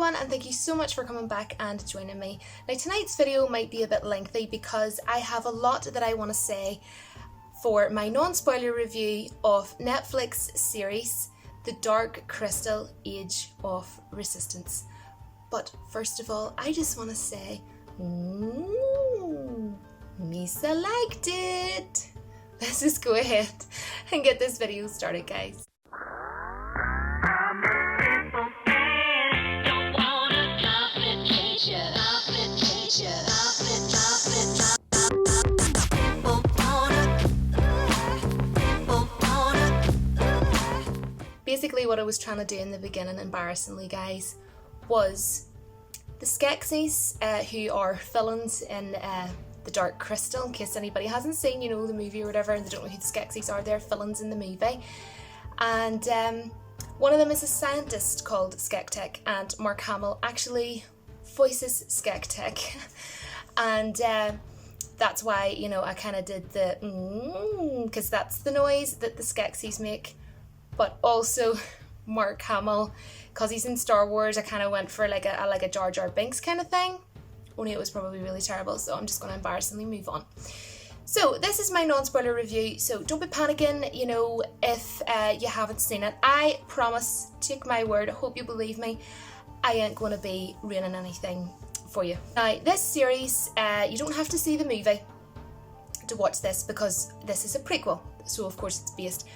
everyone, and thank you so much for coming back and joining me. Now tonight's video might be a bit lengthy because I have a lot that I want to say for my non-spoiler review of Netflix series The Dark Crystal Age of Resistance. But first of all, I just want to say, Misa liked it! Let's just go ahead and get this video started, guys. Basically what I was trying to do in the beginning, embarrassingly guys, was the Skeksis, who are villains in The Dark Crystal, in case anybody hasn't seen, the movie or whatever, and they don't know who the Skeksis are, they're villains in the movie. And one of them is a scientist called Skeksis, and Mark Hamill actually voices Skeksis. And that's why, I kind of did the because that's the noise that the Skeksis make. But also Mark Hamill, because he's in Star Wars, I kind of went for like a Jar Jar Binks kind of thing. Only it was probably really terrible, so I'm just going to embarrassingly move on. So this is my non-spoiler review, so don't be panicking, if you haven't seen it. I promise, take my word, I hope you believe me, I ain't going to be ruining anything for you. Now, this series, you don't have to see the movie to watch this because this is a prequel, so of course it's based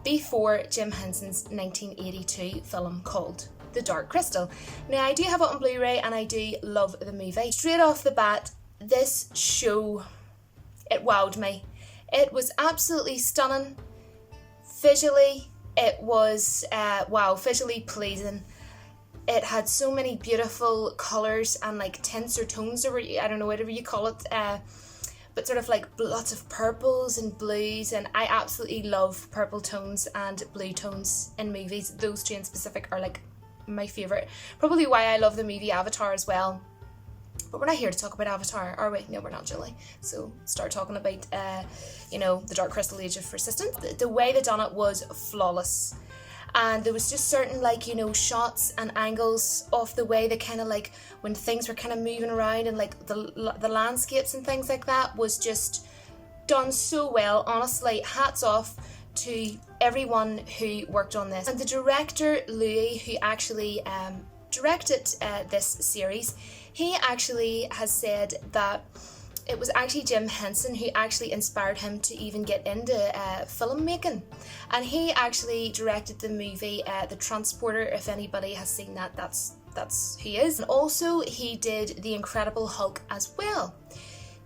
before Jim Henson's 1982 film called The Dark Crystal. Now, I do have it on Blu-ray and I do love the movie. Straight off the bat, this show, it wowed me. It was absolutely stunning. Visually, it was, visually pleasing. It had so many beautiful colours and tints or tones, or I don't know, whatever you call it, but sort of lots of purples and blues, and I absolutely love purple tones and blue tones in movies. Those two in specific are my favourite. Probably why I love the movie Avatar as well. But we're not here to talk about Avatar, are we? No, we're not, Julie. So start talking about, The Dark Crystal Age of Resistance. The way they done it was flawless. And there was just certain shots and angles of the way they kind of when things were kind of moving around, and the landscapes and things like that was just done so well. Honestly, hats off to everyone who worked on this. And the director Louis, who actually directed this series, he actually has said that it was actually Jim Henson who actually inspired him to even get into filmmaking. And he actually directed the movie The Transporter. If anybody has seen that, that's who he is. And also he did The Incredible Hulk as well.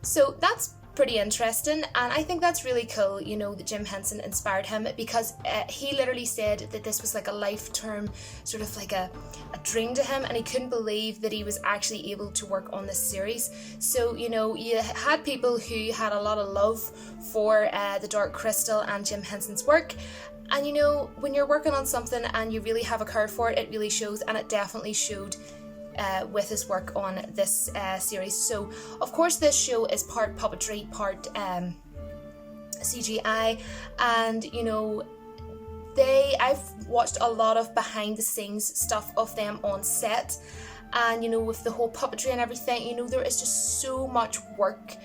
So that's pretty interesting, and I think that's really cool, that Jim Henson inspired him, because he literally said that this was a life-term, sort of a dream to him, and he couldn't believe that he was actually able to work on this series. So, you had people who had a lot of love for The Dark Crystal and Jim Henson's work, and when you're working on something and you really have a care for it, it really shows, and it definitely showed with his work on this series. So of course this show is part puppetry, part CGI, and I've watched a lot of behind the scenes stuff of them on set, and with the whole puppetry and everything, there is just so much work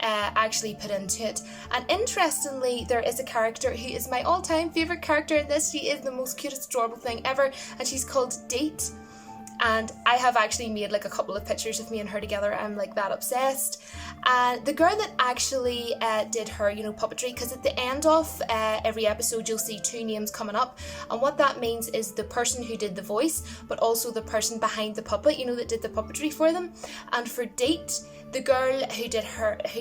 actually put into it. And interestingly, there is a character who is my all-time favourite character in this. She is the most cutest, adorable thing ever, and she's called Date. And I have actually made a couple of pictures of me and her together. I'm that obsessed. And the girl that actually did her, puppetry, because at the end of every episode you'll see two names coming up, and what that means is the person who did the voice, but also the person behind the puppet, that did the puppetry for them. And for Date, the girl who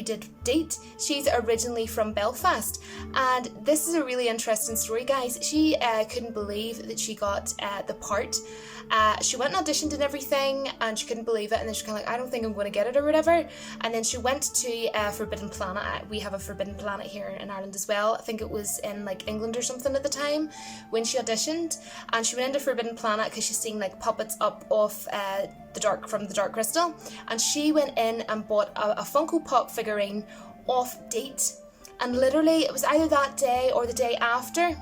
did Date, she's originally from Belfast, and this is a really interesting story, guys. She couldn't believe that she got the part. She went and auditioned and everything, and she couldn't believe it, and then she kind of I don't think I'm going to get it or whatever. And then she went to Forbidden Planet. We have a Forbidden Planet here in Ireland as well. I think it was in England or something at the time when she auditioned, and she went into Forbidden Planet because she's seen puppets up off the Dark Crystal, and she went in and bought a Funko Pop figurine of Date, and literally it was either that day or the day after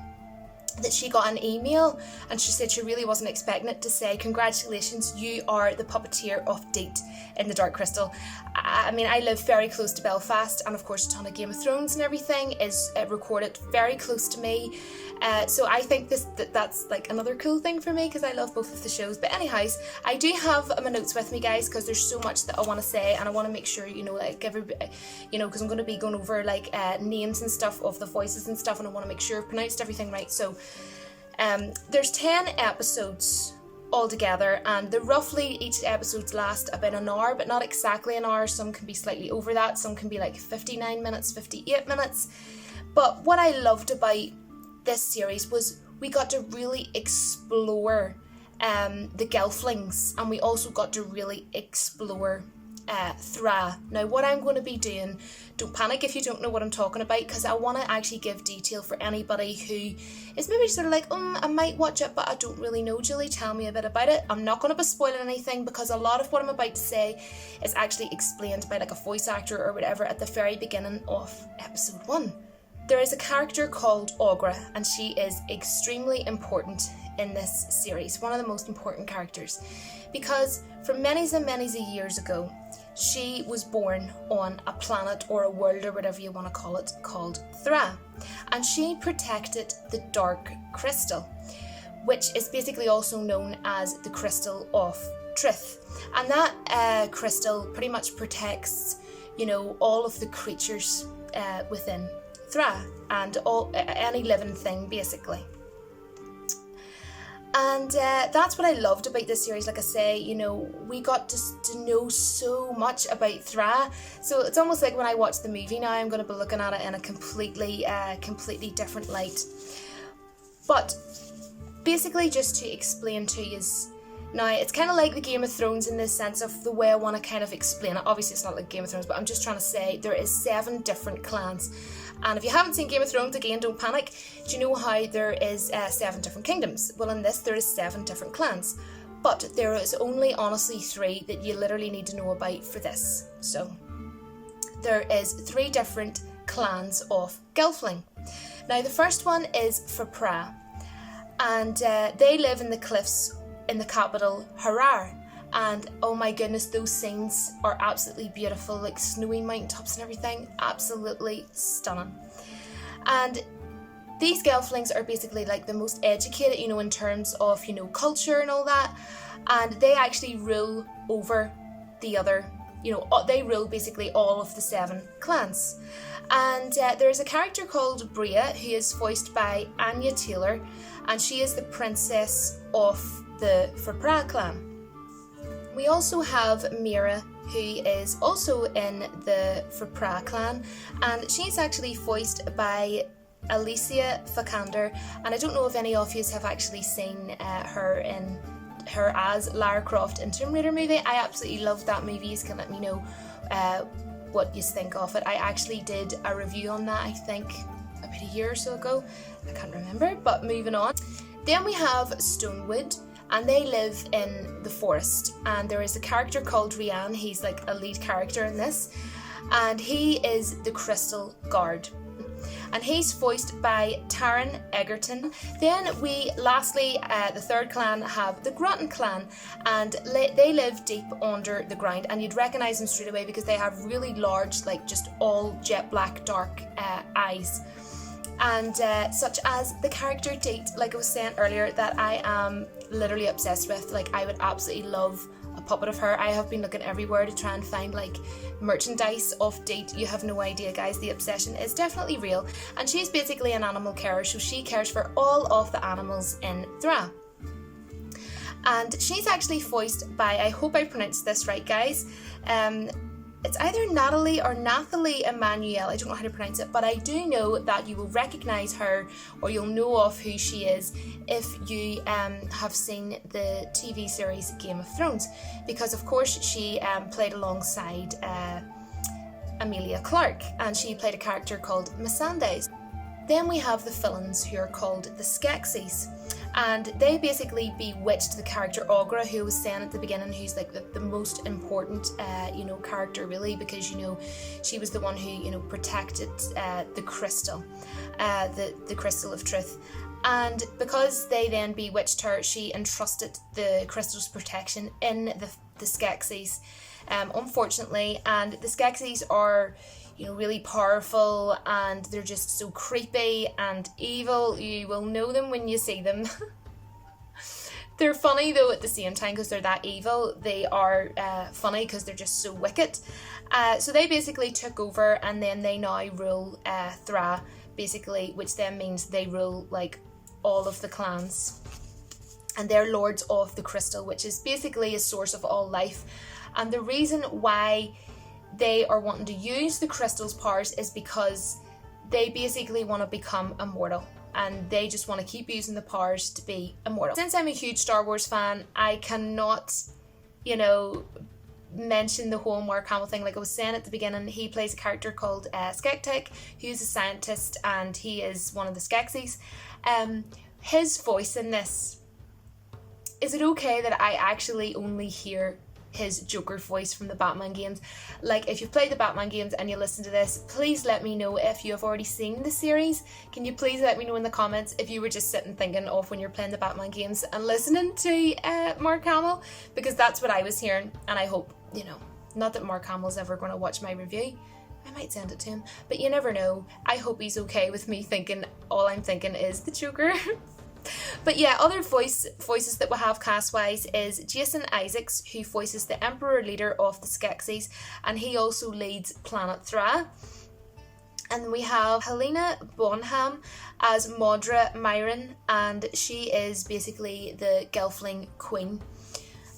that she got an email, and she said she really wasn't expecting it, to say, "Congratulations, you are the puppeteer of Date in the Dark Crystal." I mean, I live very close to Belfast, and of course a ton of Game of Thrones and everything is recorded very close to me. So I think that's like another cool thing for me, because I love both of the shows. But anyhows, I do have my notes with me, guys, because there's so much that I want to say, and I want to make sure, like everybody, because I'm going to be going over like names and stuff of the voices and stuff, and I want to make sure I've pronounced everything right. So there's 10 episodes altogether, and roughly each episodes last about an hour, but not exactly an hour. Some can be slightly over that, some can be like 59 minutes, 58 minutes. But what I loved about this series was we got to really explore the Gelflings, and we also got to really explore Thra. Now, what I'm going to be doing, don't panic if you don't know what I'm talking about, because I want to actually give detail for anybody who is maybe sort of like, I might watch it, but I don't really know. Julie, tell me a bit about it. I'm not going to be spoiling anything, because a lot of what I'm about to say is actually explained by like a voice actor or whatever at the very beginning of episode 1. There is a character called Thra, and she is extremely important in this series, one of the most important characters, because from many and many years ago, she was born on a planet or a world or whatever you want to call it, called Thra, and she protected the Dark Crystal, which is basically also known as the Crystal of Truth. And that crystal pretty much protects, all of the creatures within Thra and any living thing, basically. And that's what I loved about this series. Like I say, we got to know so much about Thra. So it's almost like when I watch the movie now, I'm going to be looking at it in a completely different light. But basically, just to explain to you, now it's kind of like the Game of Thrones in this sense of the way I want to kind of explain it. Obviously, it's not like Game of Thrones, but I'm just trying to say there is 7 different clans. And if you haven't seen Game of Thrones, again, don't panic. Do you know how there is 7 different kingdoms? Well, in this, there is 7 different clans. But there is only, honestly, 3 that you literally need to know about for this. So, there is 3 different clans of Gelfling. Now, the first one is Thra, and they live in the cliffs in the capital, Harar. And oh my goodness, those scenes are absolutely beautiful, like snowy mountaintops and everything, absolutely stunning. And these Gelflings are basically like the most educated, in terms of, culture and all that. And they actually rule over the other, they rule basically all of the 7 clans. And there's a character called Bria, who is voiced by Anya Taylor, and she is the princess of the Thra clan. We also have Mira, who is also in the Thra clan, and she's actually voiced by Alicia Vikander, and I don't know if any of you have actually seen her as Lara Croft in Tomb Raider movie. I absolutely love that movie. You can let me know what you think of it. I actually did a review on that, I think about a year or so ago. I can't remember, but moving on. Then we have Stonewood, and they live in the forest, and there is a character called Rian. He's like a lead character in this, and he is the Crystal Guard, and he's voiced by Taron Egerton. Then we lastly, the third clan, have the Groton clan, and they live deep under the ground, and you'd recognise them straight away because they have really large, like just all jet black dark eyes. And such as the character Date, like I was saying earlier, that I am literally obsessed with. Like, I would absolutely love a puppet of her. I have been looking everywhere to try and find like merchandise of Date. You have no idea, guys. The obsession is definitely real. And she's basically an animal carer, so she cares for all of the animals in Thra. And she's actually voiced by, I hope I pronounced this right, guys, it's either Natalie or Nathalie Emmanuel. I don't know how to pronounce it, but I do know that you will recognise her, or you'll know of who she is if you have seen the TV series Game of Thrones, because of course she played alongside Emilia Clarke, and she played a character called Missandei. Then we have the villains, who are called the Skeksis, and they basically bewitched the character Thra, who was saying at the beginning, who's like the most important character really, because she was the one who protected the crystal. the crystal of truth. And because they then bewitched her, she entrusted the crystal's protection in the Skeksis, unfortunately. And the Skeksis are, really powerful, and they're just so creepy and evil. You will know them when you see them. They're funny though at the same time because they're that evil. They are funny because they're just so wicked. So they basically took over, and then they now rule Thra, basically, which then means they rule like all of the clans. And they're lords of the crystal, which is basically a source of all life. And the reason why they are wanting to use the crystal's powers is because they basically want to become immortal. And they just want to keep using the powers to be immortal. Since I'm a huge Star Wars fan, I cannot, mention the whole Mark Hamill thing. Like I was saying at the beginning, he plays a character called Skeksis, who's a scientist, and he is one of the Skeksis. His voice in this, is it okay that I actually only hear his Joker voice from the Batman games? Like, if you've played the Batman games and you listen to this, please let me know if you have already seen the series. Can you please let me know in the comments if you were just sitting thinking of when you're playing the Batman games and listening to Mark Hamill? Because that's what I was hearing, and I hope, not that Mark Hamill's ever going to watch my review. I might send it to him, but you never know. I hope he's okay with me thinking all I'm thinking is the Joker. But yeah, other voices that we have cast-wise is Jason Isaacs, who voices the Emperor leader of the Skeksis, and he also leads Planet Thra. And we have Helena Bonham as Maudra Myron, and she is basically the Gelfling Queen.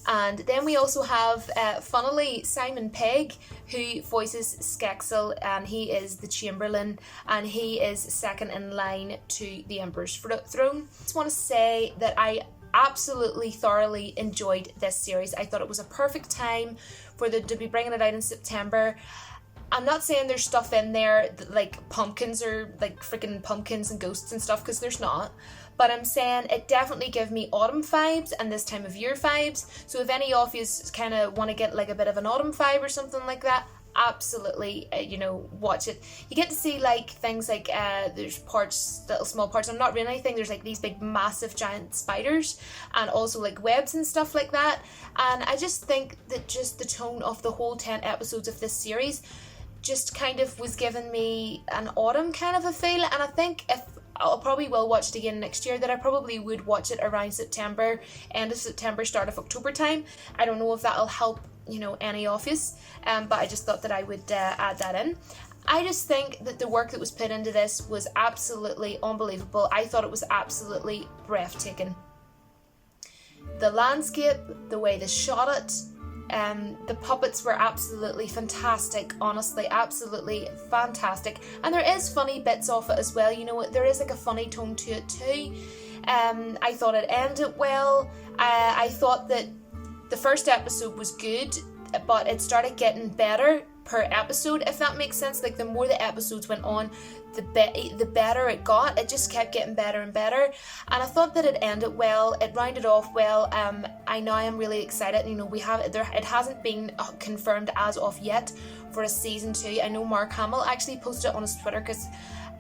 And then we also have, funnily, Simon Pegg, who voices Skeksis, and he is the Chamberlain, and he is second in line to the Emperor's throne. I just want to say that I absolutely thoroughly enjoyed this series. I thought it was a perfect time for them to be bringing it out in September. I'm not saying there's stuff in there that, like pumpkins or like freaking pumpkins and ghosts and stuff, because there's not. But I'm saying it definitely gave me autumn vibes and this time of year vibes. So if any of you kind of want to get like a bit of an autumn vibe or something like that, absolutely, watch it. You get to see like things like there's parts, little small parts. I'm not really anything. There's like these big, massive, giant spiders, and also like webs and stuff like that. And I just think that just the tone of the whole 10 episodes of this series just kind of was giving me an autumn kind of a feel. And I think if I'll probably will watch it again next year, that I probably would watch it around September, end of September, start of October time. I don't know if that'll help, any of you, but I just thought that I would add that in. I just think that the work that was put into this was absolutely unbelievable. I thought it was absolutely breathtaking. The landscape, the way they shot it, the puppets were absolutely fantastic, honestly, absolutely fantastic. And there is funny bits of it as well, there is like a funny tone to it too. I thought it ended well. I thought that the first episode was good, but it started getting better per episode, if that makes sense. Like the more the episodes went on, the better it got. It just kept getting better and better, and I thought that it ended well. It rounded off well. I now am really excited. It hasn't been confirmed as of yet for a season 2. I know Mark Hamill actually posted it on his Twitter, because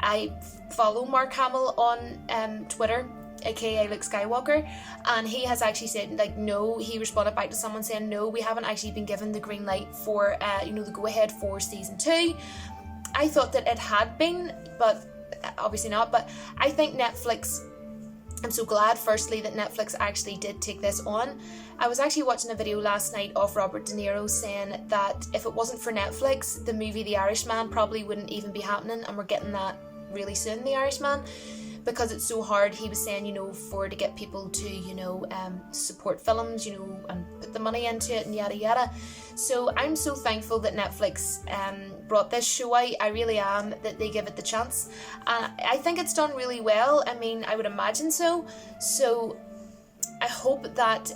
I follow Mark Hamill on Twitter, aka Luke Skywalker, and he has actually said no. He responded back to someone saying no, we haven't actually been given the green light for the go ahead for season 2. I thought that it had been, but obviously not. But I think Netflix, I'm so glad firstly that Netflix actually did take this on. I was actually watching a video last night of Robert De Niro saying that if it wasn't for Netflix, the movie The Irishman probably wouldn't even be happening, and we're getting that really soon, The Irishman, because it's so hard. He was saying, to get people to, support films, and put the money into it and yada yada. So I'm so thankful that Netflix brought this show out. I really am, that they give it the chance. And I think it's done really well. I mean, I would imagine so. So I hope that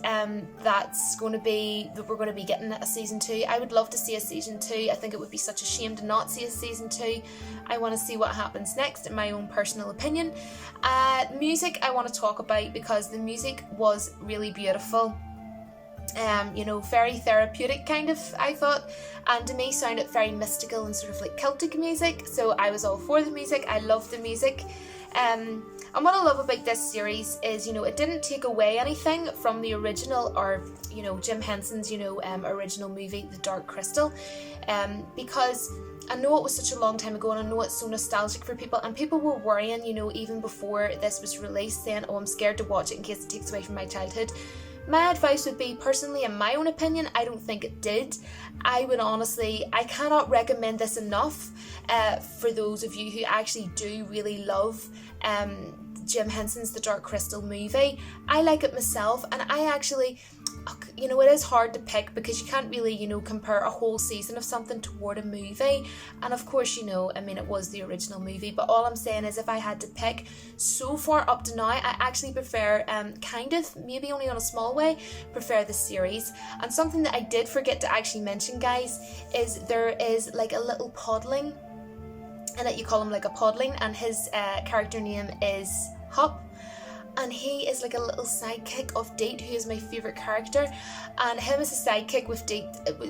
that's going to be, that we're going to be getting a season 2. I would love to see a season 2. I think it would be such a shame to not see a season 2. I want to see what happens next, in my own personal opinion. Music I want to talk about, because the music was really beautiful. You know, very therapeutic kind of, I thought, and to me sounded very mystical and sort of like Celtic music, so I was all for the music. I love the music. And what I love about this series is, you know, it didn't take away anything from the original, or, you know, Jim Henson's, you know, original movie, The Dark Crystal, because I know it was such a long time ago, and I know it's so nostalgic for people, and people were worrying, you know, even before this was released, saying, oh, I'm scared to watch it in case it takes away from my childhood. My advice would be, personally, in my own opinion, I don't think it did. I would honestly, I cannot recommend this enough for those of you who actually do really love Jim Henson's The Dark Crystal movie. I like it myself, and I actually, you know, it is hard to pick because you can't really, you know, compare a whole season of something toward a movie. And of course, you know, I mean, it was the original movie, but all I'm saying is if I had to pick, so far up to now, I actually prefer, kind of, maybe only on a small way, prefer the series. And something that I did forget to actually mention, guys, is there is like a little podling, and that you call him like a podling, and his character name is Hop. And he is like a little sidekick of Date, who is my favourite character. And him as a sidekick with Date,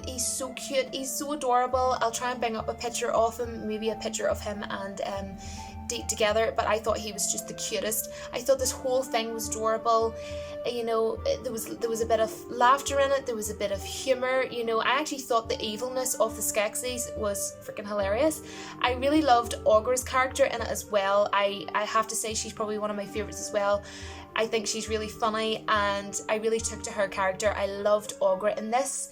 he's so cute, he's so adorable. I'll try and bring up a picture of him, maybe a picture of him and Date together, but I thought he was just the cutest. I thought this whole thing was adorable. You know, there was a bit of laughter in it, there was a bit of humour, you know. I actually thought the evilness of the Skeksis was freaking hilarious. I really loved Aughra's character in it as well. I have to say she's probably one of my favourites as well. I think she's really funny, and I really took to her character. I loved Aughra in this.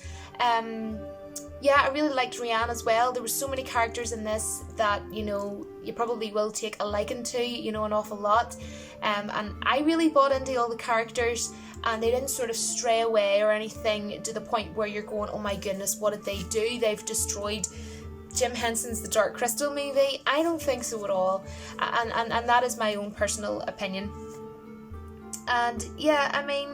Yeah, I really liked Rianne as well. There were so many characters in this that, you know, you probably will take a liking to, you know, an awful lot. And I really bought into all the characters, and they didn't sort of stray away or anything to the point where you're going, oh my goodness, what did they do? They've destroyed Jim Henson's The Dark Crystal movie. I don't think so at all. And that is my own personal opinion. And yeah, I mean,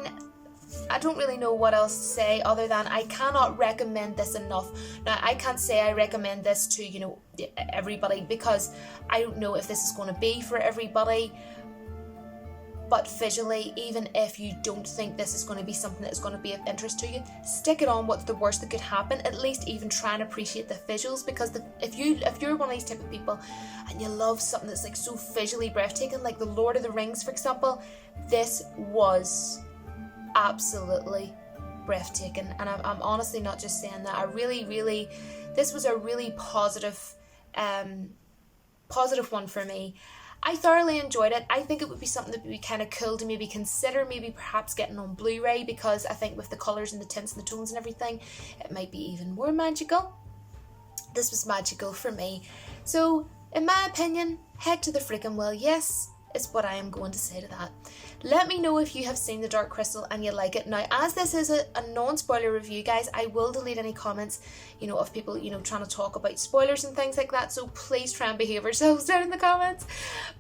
I don't really know what else to say other than I cannot recommend this enough. Now, I can't say I recommend this to, you know, everybody, because I don't know if this is going to be for everybody. But visually, even if you don't think this is going to be something that is going to be of interest to you, stick it on. What's the worst that could happen? At least even try and appreciate the visuals, because if you're one of these type of people and you love something that's like so visually breathtaking, like The Lord of the Rings, for example, this was absolutely breathtaking. And I'm honestly not just saying that. I really, this was a really positive one for me. I thoroughly enjoyed it. I think it would be something that would be kind of cool to maybe consider, maybe perhaps getting on Blu-ray, because I think with the colours and the tints and the tones and everything, it might be even more magical. This was magical for me. So, in my opinion, heck to the freaking well, yes, is what I am going to say to that. Let me know if you have seen The Dark Crystal and you like it. Now, as this is a non-spoiler review, guys, I will delete any comments, you know, of people, you know, trying to talk about spoilers and things like that, so please try and behave yourselves down in the comments.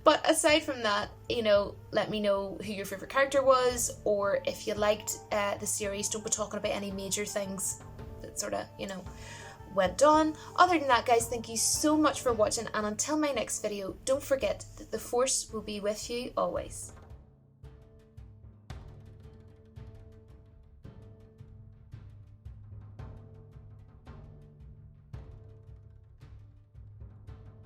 But aside from that, you know, let me know who your favourite character was, or if you liked the series. Don't be talking about any major things that sort of, you know, went on. Other than that, guys, thank you so much for watching, and until my next video, don't forget that the Force will be with you always.